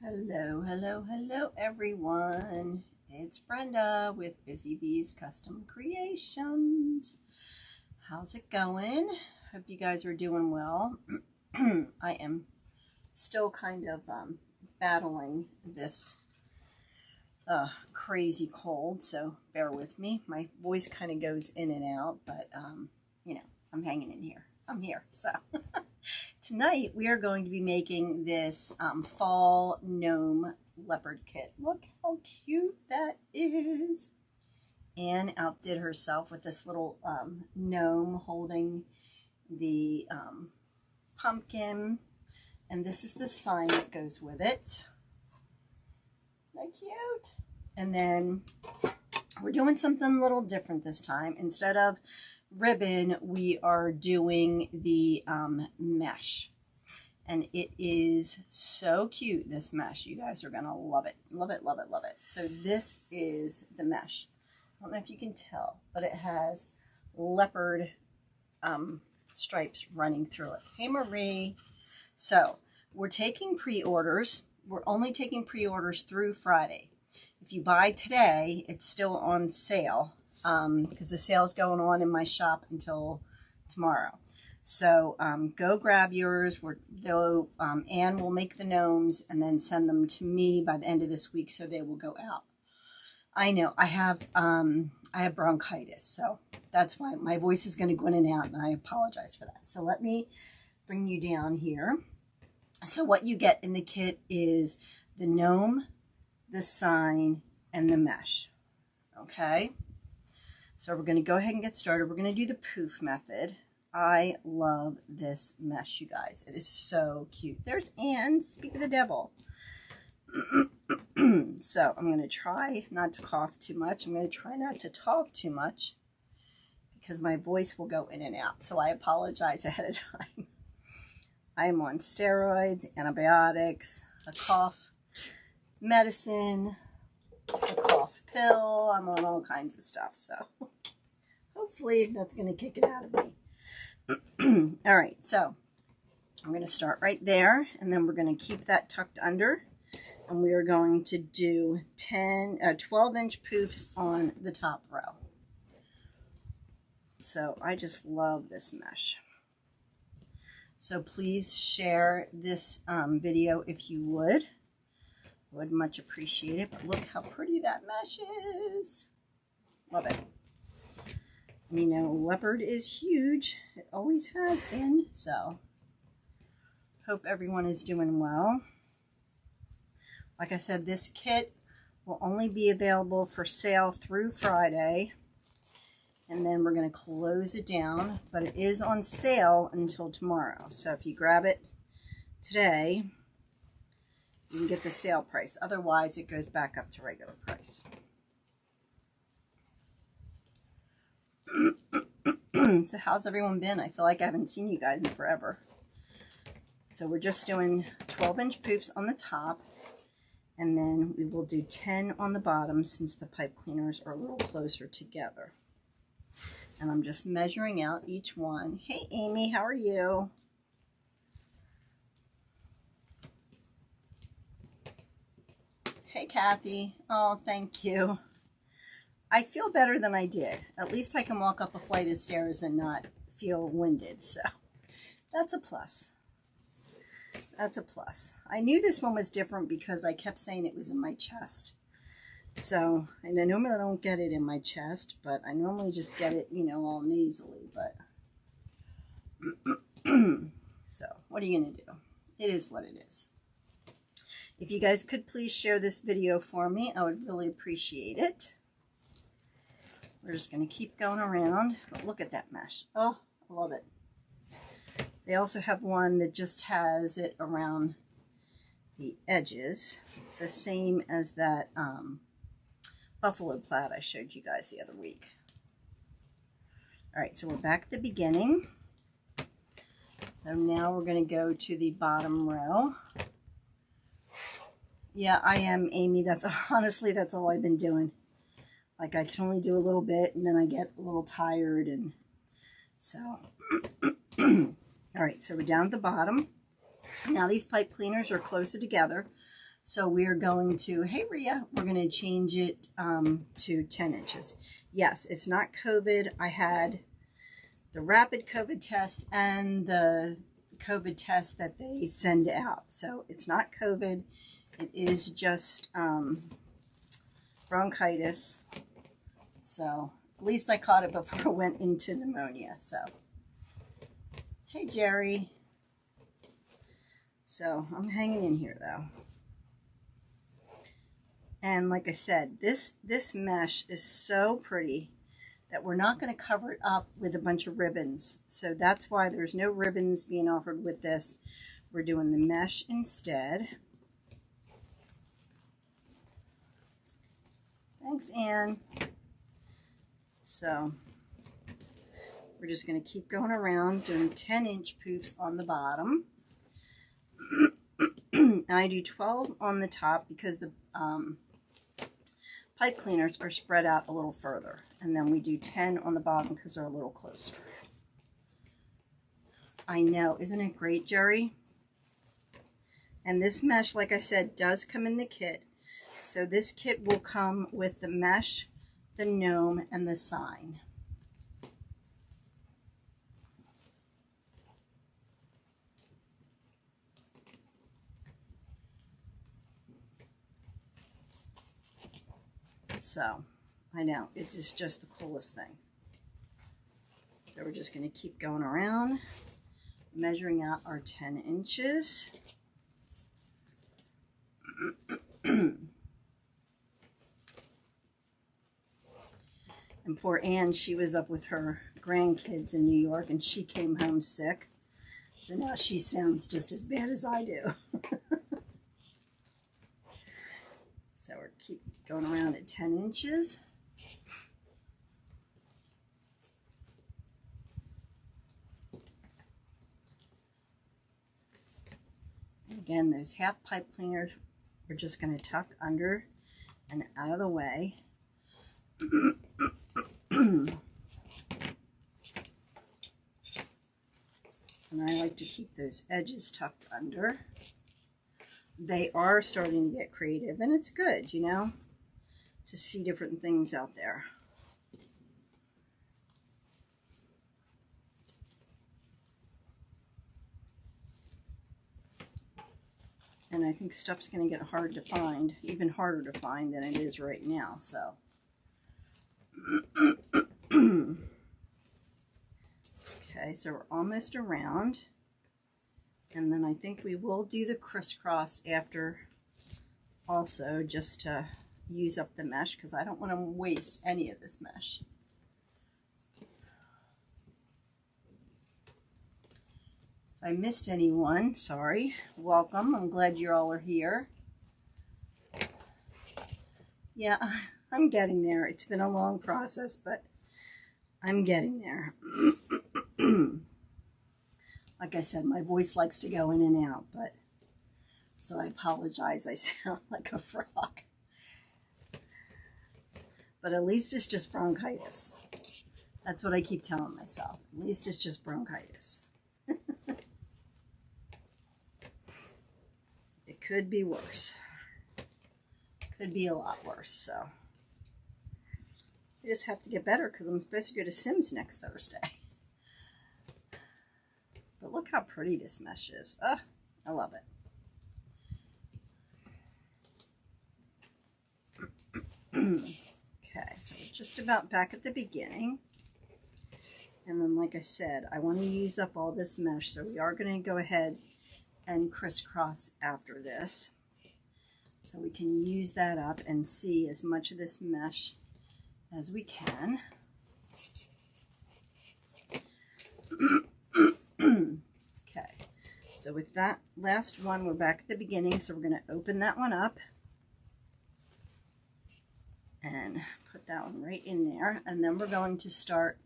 Hello, hello, hello everyone. It's Brenda with Busy Bees Custom Creations. How's it going? Hope you guys are doing well. I am still kind of battling this crazy cold, so bear with me. My voice kind of goes in and out, but you know, I'm hanging in here. I'm here, so... Tonight we are going to be making this fall gnome leopard kit. Look how cute that is. Anne outdid herself with this little gnome holding the pumpkin, and this is the sign that goes with it. Isn't that cute? And then we're doing something a little different this time. Instead of ribbon, we are doing the mesh, and it is so cute. This mesh, you guys are gonna love it, love it, love it, love it. So this is the mesh. I don't know if you can tell, but it has leopard stripes running through it. Hey Marie. So we're taking pre-orders. We're only taking pre-orders through Friday. If you buy today, it's still on sale, because the sale's going on in my shop until tomorrow. So go grab yours. Anne will make the gnomes and then send them to me by the end of this week, so they will go out. I know I have bronchitis, so that's why my voice is going to go in and out, and I apologize for that. So let me bring you down here. So what you get in the kit is the gnome, the sign, and the mesh. Okay. So we're going to go ahead and get started. We're going to do the poof method. I love this mesh, you guys. It is so cute. There's Anne. Speak of the devil. So I'm going to try not to cough too much. I'm going to try not to talk too much because my voice will go in and out. So I apologize ahead of time. I am on steroids, antibiotics, a cough medicine, a cough pill. I'm on all kinds of stuff, so hopefully that's going to kick it out of me. All right, so I'm going to start right there, and then we're going to keep that tucked under, and we are going to do 12-inch poofs on the top row. So I just love this mesh. So please share this video if you would. Would much appreciate it. But look how pretty that mesh is. Love it. You know, leopard is huge. It always has been. So hope everyone is doing well. Like I said, this kit will only be available for sale through Friday, and then we're going to close it down, but it is on sale until tomorrow. So if you grab it today, you can get the sale price. Otherwise, it goes back up to regular price. So how's everyone been? I feel like I haven't seen you guys in forever. So we're just doing 12-inch poofs on the top, and then we will do 10 on the bottom since the pipe cleaners are a little closer together. And I'm just measuring out each one. Hey, Amy, how are you? Hey, Kathy. Oh, thank you. I feel better than I did. At least I can walk up a flight of stairs and not feel winded. So that's a plus. That's a plus. I knew this one was different because I kept saying it was in my chest. So, and I normally don't get it in my chest, but I normally just get it, you know, all nasally. But so what are you going to do? It is what it is. If you guys could please share this video for me, I would really appreciate it. We're just going to keep going around. But look at that mesh. Oh, I love it. They also have one that just has it around the edges, the same as that buffalo plaid I showed you guys the other week. All right, so we're back at the beginning. So now we're going to go to the bottom row. Yeah, I am, Amy. That's honestly, that's all I've been doing. Like, I can only do a little bit, and then I get a little tired, and so. All right, so we're down at the bottom. Now these pipe cleaners are closer together, So we're going to, hey Rhea, we're going to change it to 10 inches. Yes, it's not COVID. I had the rapid COVID test and the COVID test that they send out. So it's not COVID. It is just bronchitis. So at least I caught it before I went into pneumonia. So, hey Jerry. So I'm hanging in here though. And like I said, this mesh is so pretty that we're not going to cover it up with a bunch of ribbons. So that's why there's no ribbons being offered with this. We're doing the mesh instead. Thanks, Anne. So we're just going to keep going around doing 10-inch poofs on the bottom. And I do 12 on the top because the pipe cleaners are spread out a little further. And then we do 10 on the bottom because they're a little closer. I know, isn't it great, Jerry? And this mesh, like I said, does come in the kit. So this kit will come with the mesh, the gnome, and the sign. So, I know, it is just the coolest thing. So we're just going to keep going around, measuring out our 10 inches. And poor Anne, she was up with her grandkids in New York, and she came home sick. So now she sounds just as bad as I do. So we're keep going around at 10 inches. And again, those half pipe cleaners, we're just going to tuck under and out of the way. And I like to keep those edges tucked under. They are starting to get creative, and it's good, you know, to see different things out there. And I think stuff's going to get hard to find, even harder to find than it is right now, so. Okay, so we're almost around. And then I think we will do the crisscross after also, just to use up the mesh, because I don't want to waste any of this mesh. If I missed anyone, sorry. Welcome. I'm glad you all are here. Yeah, I'm getting there. It's been a long process, but I'm getting there. Like I said, my voice likes to go in and out, but so I apologize. I sound like a frog. But at least it's just bronchitis. That's what I keep telling myself. At least it's just bronchitis. It could be worse. Could be a lot worse, so. I just have to get better because I'm supposed to go to Sims next Thursday. But look how pretty this mesh is. Oh, I love it. Okay, so we're just about back at the beginning. And then, like I said, I want to use up all this mesh, so we are going to go ahead and crisscross after this. So we can use that up and see as much of this mesh as we can. Okay, so with that last one, we're back at the beginning, so we're going to open that one up and put that one right in there, and then we're going to start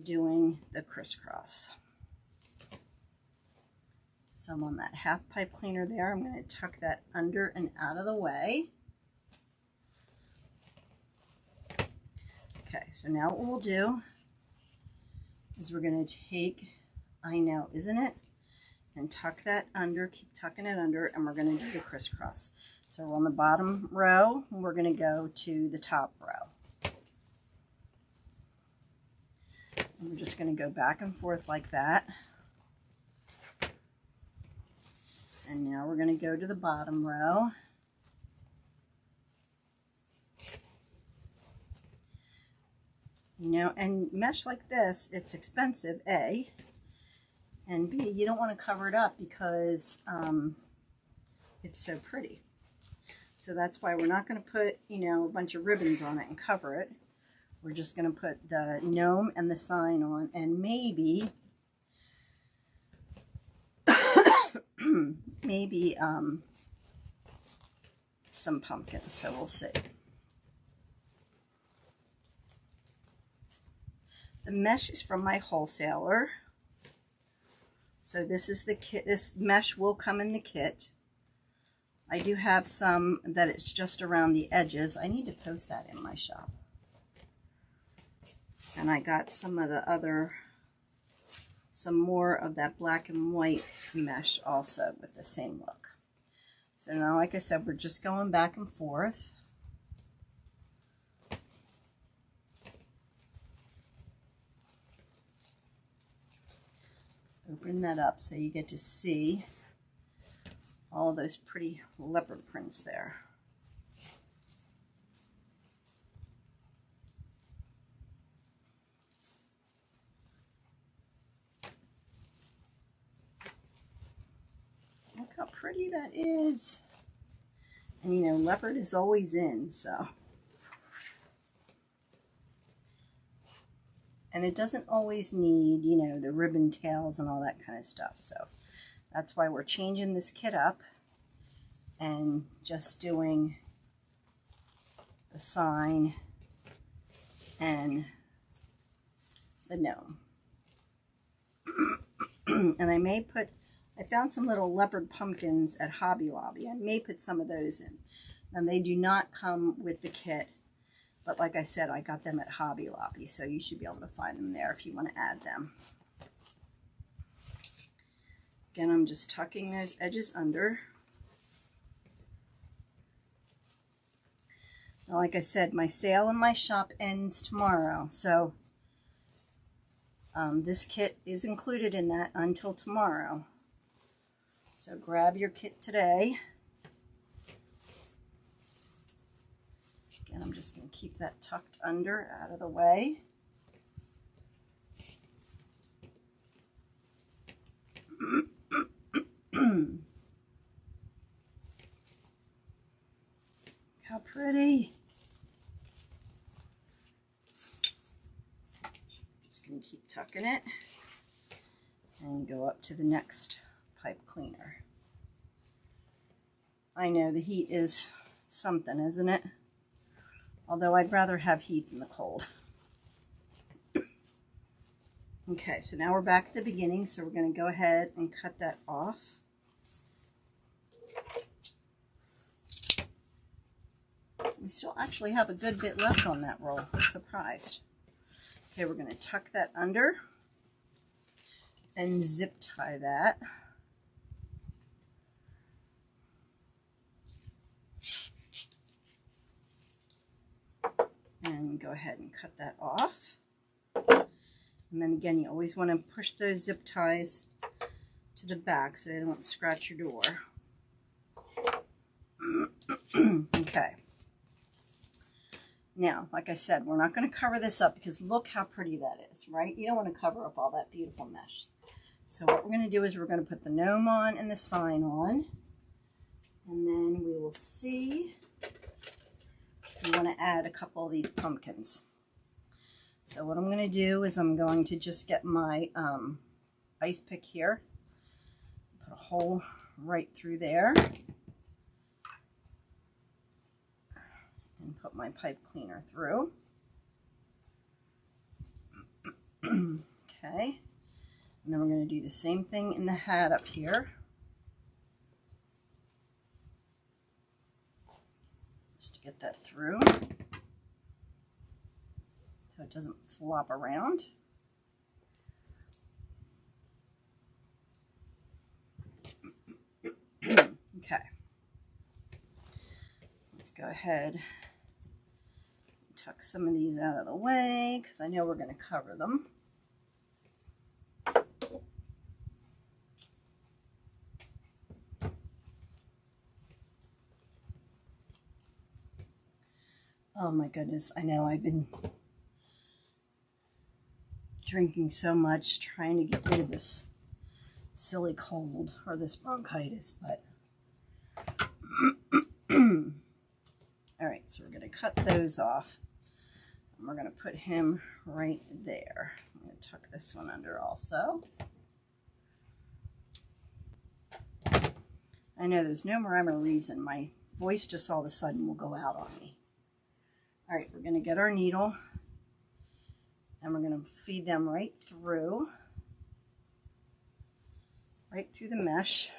doing the crisscross. So I'm on that half pipe cleaner there. I'm going to tuck that under and out of the way. Okay, so now what we'll do is we're going to take, I know, isn't it? and tuck that under, keep tucking it under, and we're going to do the crisscross. So we're on the bottom row, and we're going to go to the top row. And we're just going to go back and forth like that. And now we're going to go to the bottom row. You know, and mesh like this, it's expensive, A, and B, you don't want to cover it up because it's so pretty. So that's why we're not going to put, you know, a bunch of ribbons on it and cover it. We're just going to put the gnome and the sign on, and maybe, maybe some pumpkins, so we'll see. The mesh is from my wholesaler. So this is the kit. This mesh will come in the kit. I do have some that it's just around the edges. I need to post that in my shop. And I got some of the other, some more of that black and white mesh also with the same look. So now, like I said, we're just going back and forth. Open that up so you get to see all those pretty leopard prints there. Look how pretty that is. And you know, leopard is always in, so. And it doesn't always need, you know, the ribbon tails and all that kind of stuff. So that's why we're changing this kit up and just doing the sign and the gnome. And I found some little leopard pumpkins at Hobby Lobby. I may put some of those in. And they do not come with the kit. But like I said, I got them at Hobby Lobby, so you should be able to find them there if you want to add them. Again, I'm just tucking those edges under. Now, like I said, my sale in my shop ends tomorrow, so this kit is included in that until tomorrow. So grab your kit today. Again, I'm just going to keep that tucked under, out of the way. How pretty. Just going to keep tucking it and go up to the next pipe cleaner. I know the heat is something, isn't it? Although I'd rather have heat than the cold. Okay, so now we're back at the beginning, so we're going to go ahead and cut that off. We still actually have a good bit left on that roll. I'm surprised. Okay, we're going to tuck that under and zip tie that. And go ahead and cut that off. And then again, you always want to push those zip ties to the back so they don't scratch your door. Okay. Now, like I said, we're not going to cover this up because look how pretty that is, right? You don't want to cover up all that beautiful mesh. So what we're going to do is we're going to put the gnome on and the sign on. And then we will see. We want to add a couple of these pumpkins. So what I'm going to do is I'm going to just get my ice pick here, put a hole right through there, and put my pipe cleaner through. Okay, and then we're going to do the same thing in the hat up here. Just to get that through so it doesn't flop around. Okay. Let's go ahead and tuck some of these out of the way because I know we're going to cover them. Oh my goodness, I know I've been drinking so much trying to get rid of this silly cold or this bronchitis, but all right, so we're going to cut those off and we're going to put him right there. I'm going to tuck this one under also. I know there's no rhyme or reason. My voice just all of a sudden will go out on me. All right, we're going to get our needle and we're going to feed them right through the mesh.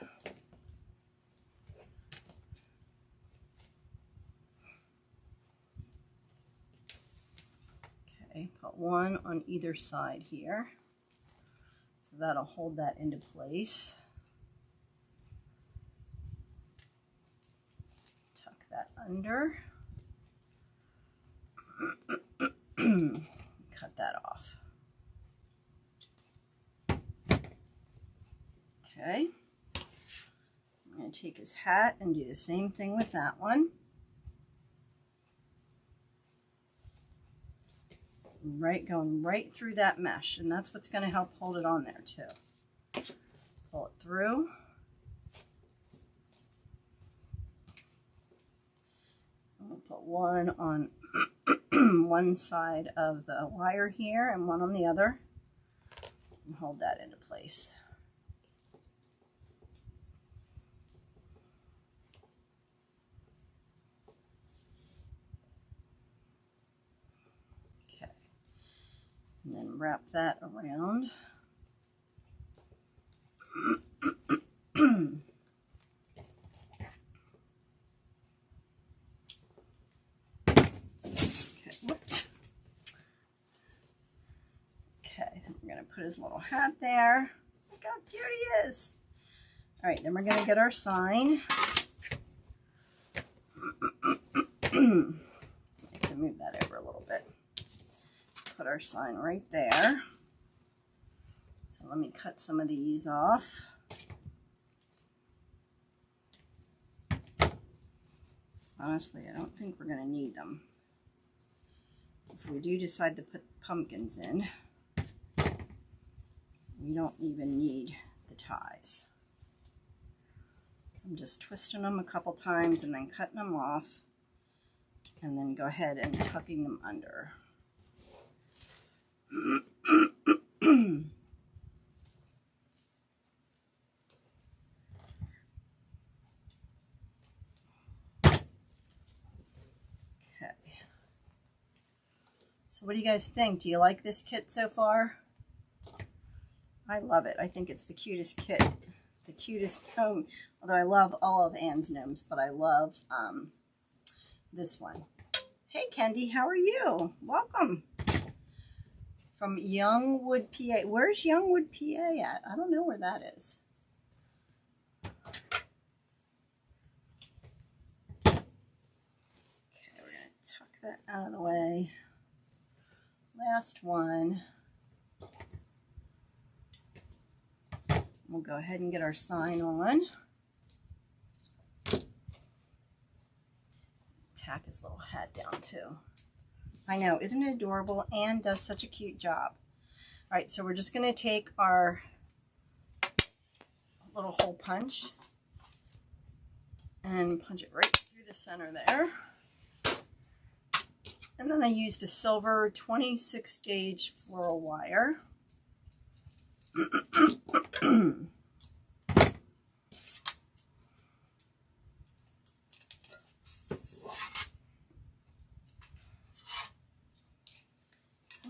Okay, put one on either side here. So that'll hold that into place. Tuck that under. Cut that off. Okay. I'm going to take his hat and do the same thing with that one. Right, going right through that mesh, and that's what's going to help hold it on there too. Pull it through. We'll put one on one side of the wire here and one on the other, and hold that into place. Okay, and then wrap that around. Put his little hat there. Look how cute he is. All right, then we're going to get our sign. I have to move that over a little bit. Put our sign right there. So let me cut some of these off. Honestly, I don't think we're going to need them. If we do decide to put pumpkins in, we don't even need the ties. So I'm just twisting them a couple times and then cutting them off, and then go ahead and tucking them under. Okay. So what do you guys think? Do you like this kit so far? I love it. I think it's the cutest kit, the cutest gnome. Although I love all of Anne's gnomes, but I love this one. Hey, Kendi, how are you? Welcome from Youngwood, PA. Where's Youngwood, PA at? I don't know where that is. Okay, we're gonna tuck that out of the way. Last one. We'll go ahead and get our sign on. Tack his little hat down too. I know, isn't it adorable? Anne does such a cute job. All right, so we're just going to take our little hole punch and punch it right through the center there. And then I use the silver 26 gauge floral wire. And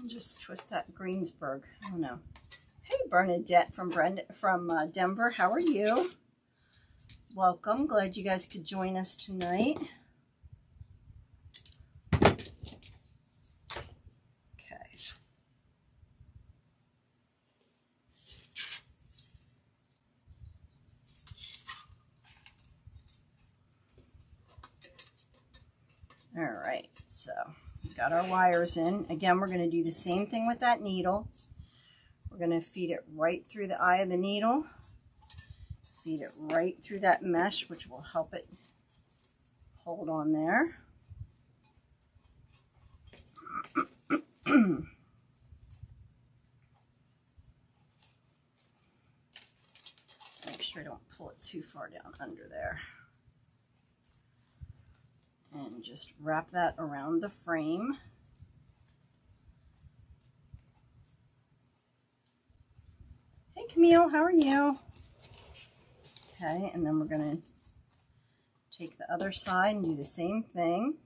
just twist that Greensburg. Oh no. Hey Bernadette from Denver, how are you? Welcome. Glad you guys could join us tonight. All right, so we got our wires in. Again, we're going to do the same thing with that needle. We're going to feed it right through the eye of the needle. Feed it right through that mesh, which will help it hold on there. Make sure I don't pull it too far down under there. And just wrap that around the frame. Hey Camille, how are you? Okay, and then we're going to take the other side and do the same thing.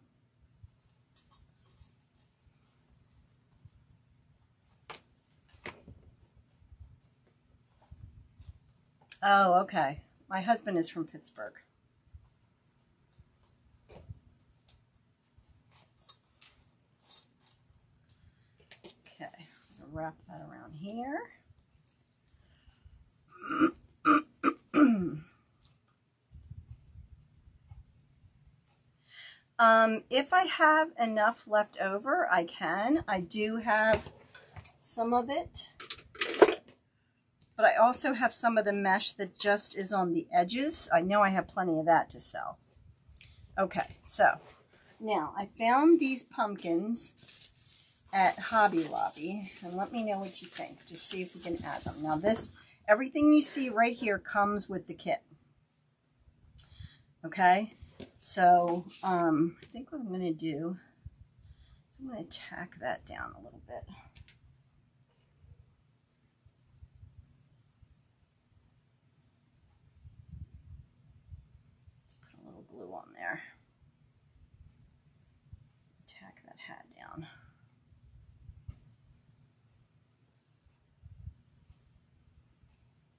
Oh, okay. My husband is from Pittsburgh. Okay, I'm going to wrap that around here. If I have enough left over, I can. I do have some of it, but I also have some of the mesh that just is on the edges. I know I have plenty of that to sell. Okay, so now I found these pumpkins at Hobby Lobby, and let me know what you think. Just see if we can add them. Now this, everything you see right here comes with the kit. Okay, so I think what I'm going to do is I'm going to tack that down a little bit. Let's put a little glue on there. Tack that hat down.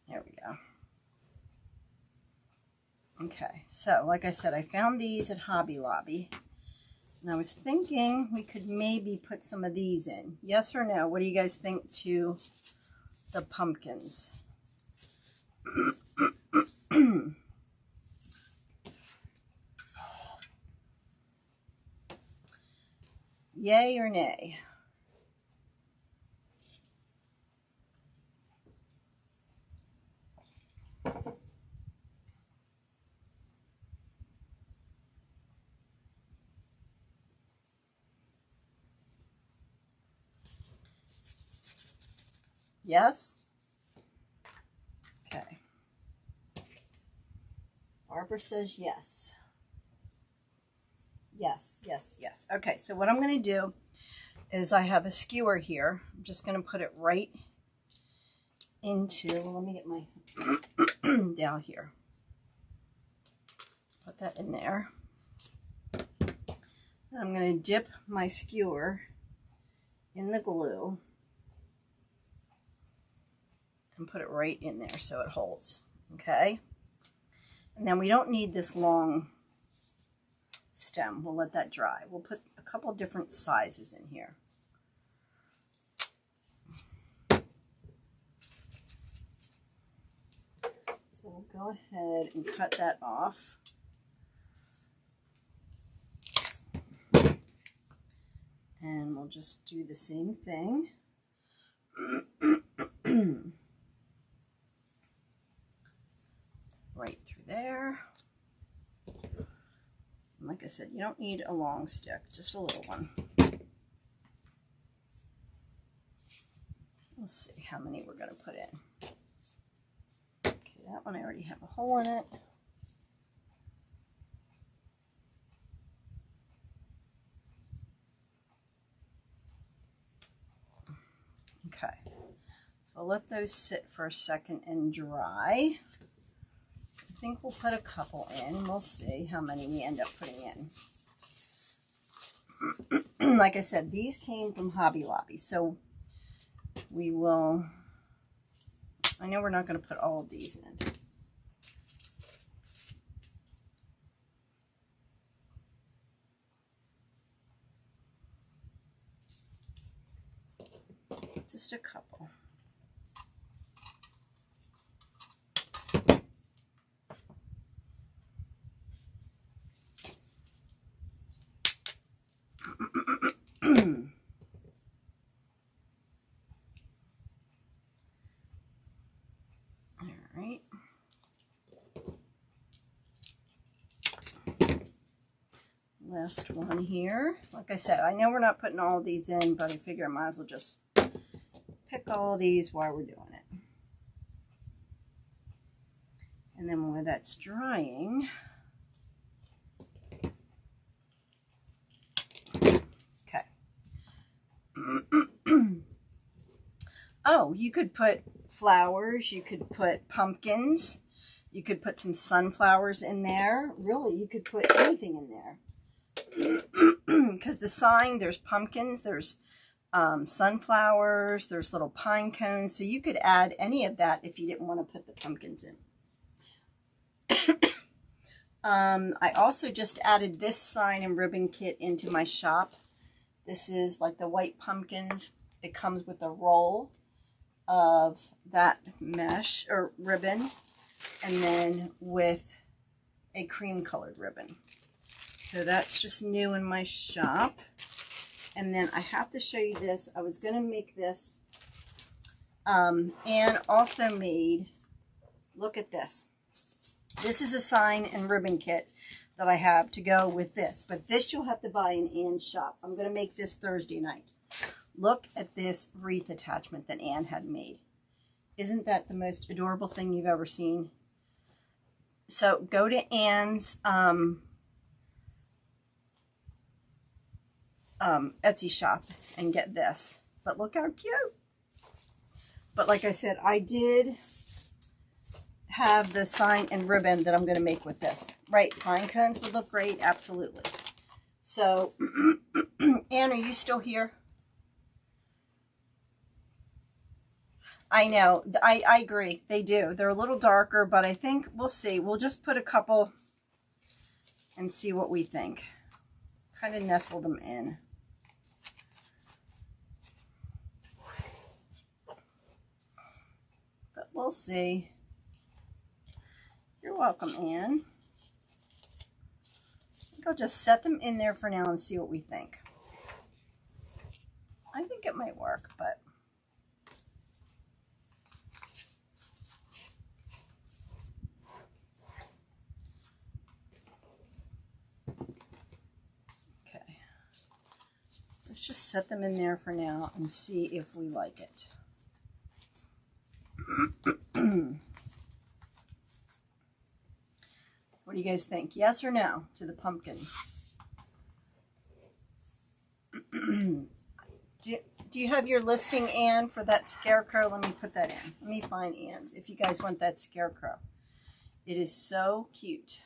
There we go. Okay, so like I said, I found these at Hobby Lobby, and I was thinking we could maybe put some of these in. Yes or no? What do you guys think to the pumpkins? Yay or nay? Yes? Okay. Barbara says yes. Yes, yes, yes. Okay, so what I'm going to do is I have a skewer here. I'm just going to put it right into, let me get my down here. Put that in there. And I'm going to dip my skewer in the glue and put it right in there so it holds. Okay? And then we don't need this long stem. We'll let that dry. We'll put a couple different sizes in here. So we'll go ahead and cut that off. And we'll just do the same thing. Right through there. And like I said, you don't need a long stick, just a little one. We'll see how many we're going to put in. Okay, that one I already have a hole in it. Okay, so I'll let those sit for a second and dry. I think we'll put a couple in. We'll see how many we end up putting in. Like I said, these came from Hobby Lobby, so we will, I know we're not going to put all of these in. Just a couple. Last one here. Like I said, I know we're not putting all these in, but I figure I might as well just pick all these while we're doing it. And then while that's drying, okay. Oh, you could put flowers, you could put pumpkins, you could put some sunflowers in there. Really, you could put anything in there. Because the sign, there's pumpkins, there's sunflowers, there's little pine cones. So you could add any of that if you didn't want to put the pumpkins in. I also just added this sign and ribbon kit into my shop. This is like the white pumpkins. It comes with a roll of that mesh or ribbon, and then with a cream colored ribbon. So that's just new in my shop. And then I have to show you this. I was going to make this. And also made, look at this. This is a sign and ribbon kit that I have to go with this. But this you'll have to buy in Ann's shop. I'm going to make this Thursday night. Look at this wreath attachment that Ann had made. Isn't that the most adorable thing you've ever seen? So go to Ann's Etsy shop and get this. But look how cute. But like I said, I did have the sign and ribbon that I'm going to make with this. Right, pine cones would look great, absolutely. So, Ann, are you still here? I know, I agree, they do. They're a little darker, but I think we'll see. We'll just put a couple and see what we think. Kind of nestle them in. But we'll see. You're welcome, Ann. I think I'll just set them in there for now and see what we think. I think it might work, but okay. Let's just set them in there for now and see if we like it. What do you guys think? Yes or no to the pumpkins? Do you have your listing, Ann, for that scarecrow? Let me put that in. Let me find Ann's if you guys want that scarecrow. It is so cute.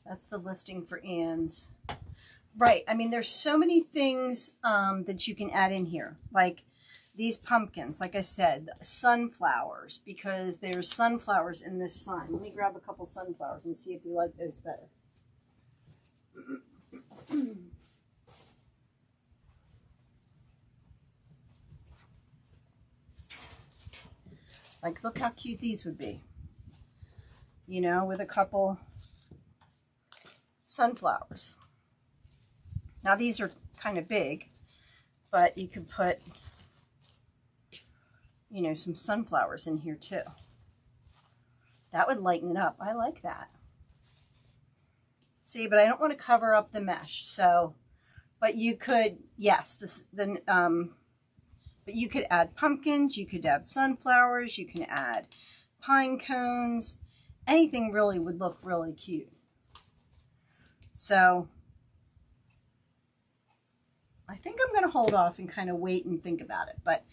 That's the listing for Ann's. Right. I mean, there's so many things that you can add in here. Like these pumpkins, like I said, sunflowers, because there's sunflowers in this sign. Let me grab a couple sunflowers and see if we like those better. Like, look how cute these would be. You know, with a couple sunflowers. Now, these are kind of big, but you could put, you know, some sunflowers in here too. That would lighten it up. I like that. See, but I don't want to cover up the mesh. So, but you could, yes, but you could add pumpkins, you could add sunflowers, you can add pine cones. Anything really would look really cute. So, I think I'm going to hold off and kind of wait and think about it. But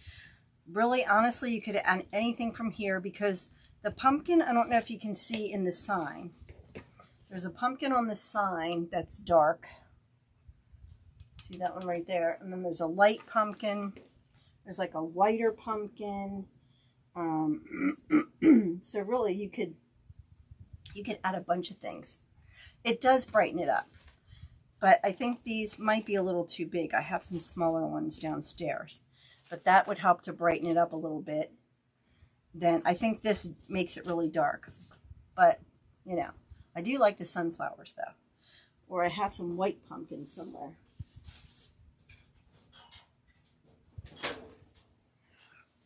really, honestly, you could add anything from here because the pumpkin, I don't know if you can see in the sign. There's a pumpkin on the sign that's dark. See that one right there? And then there's a light pumpkin. There's like a whiter pumpkin. So really, you could add a bunch of things. It does brighten it up. But I think these might be a little too big. I have some smaller ones downstairs. But that would help to brighten it up a little bit. Then I think this makes it really dark. But, you know, I do like the sunflowers though. Or I have some white pumpkins somewhere.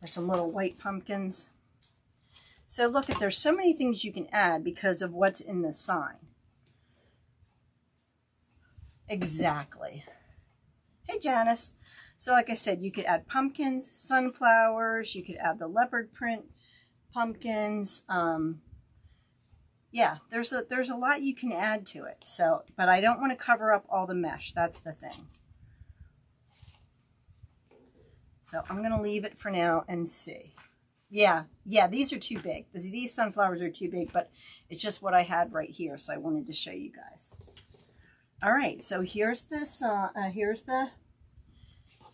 Or some little white pumpkins. So look, there's so many things you can add because of what's in the sign. Exactly. Hey, Janice. So like I said, you could add pumpkins, sunflowers, you could add the leopard print pumpkins. Yeah, there's a lot you can add to it. So, but I don't want to cover up all the mesh. That's the thing. So I'm going to leave it for now and see. Yeah, these are too big. These sunflowers are too big, but it's just what I had right here. So I wanted to show you guys. All right, so here's this,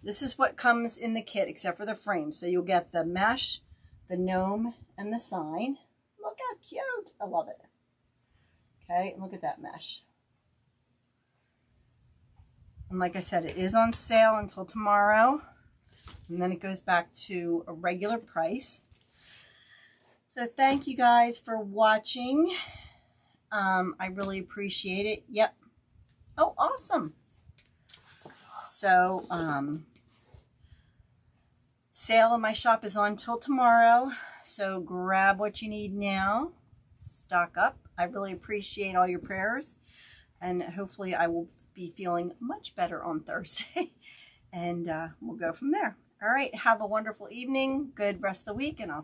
this is what comes in the kit except for the frame. So you'll get the mesh, the gnome, and the sign. Look how cute. I love it. Okay, look at that mesh. And like I said, it is on sale until tomorrow. And then it goes back to a regular price. So thank you guys for watching. I really appreciate it. Yep. Oh, awesome. So, sale in my shop is on till tomorrow. So grab what you need now. Stock up. I really appreciate all your prayers. And hopefully I will be feeling much better on Thursday. And we'll go from there. All right. Have a wonderful evening. Good rest of the week. And I'll